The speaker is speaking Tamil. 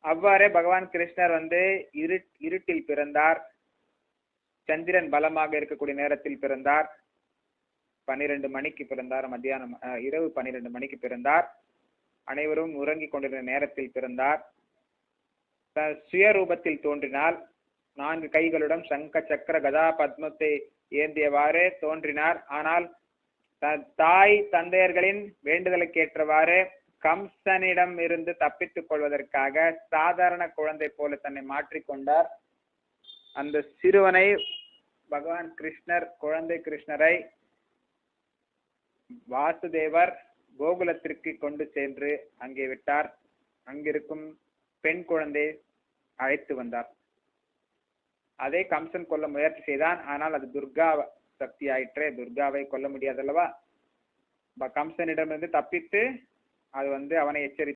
அவ்வாறே பகவான் கிருஷ்ணர் இருட்டில் பிறந்தார். சந்திரன் பலமாக இருக்கக்கூடிய நேரத்தில் பிறந்தார். 12 மணிக்கு பிறந்தார். மத்தியானம் இரவு 12 மணிக்கு பிறந்தார். அனைவரும் உறங்கிக் கொண்டிருந்த நேரத்தில் பிறந்தார். சுயரூபத்தில் தோன்றினால் 4 கைகளுடன் சங்க சக்கர கதா பத்மத்தை ஏந்தியவாறு தோன்றினார். ஆனால் தாய் தந்தையர்களின் வேண்டுதலுக்கேற்றவாறு கம்சனிடம் இருந்து தப்பித்துக் கொள்வதற்காக சாதாரண குழந்தை போல தன்னை மாற்றிக்கொண்டார். அந்த சிறுவனை பகவான் கிருஷ்ணர், குழந்தை கிருஷ்ணரை வாசுதேவர் கோகுலத்திற்கு கொண்டு சென்று அங்கே விட்டார். அங்கிருக்கும் பெண் குழந்தை அழைத்து வந்தார். அதை கம்சன் கொல்ல முயற்சி செய்தான். ஆனால் அது துர்கா சக்தி ஆயிற்றே, துர்காவை கொல்ல முடியாதல்லவா. கம்சனிடமிருந்து தப்பித்து அது அவனை எச்சரித்து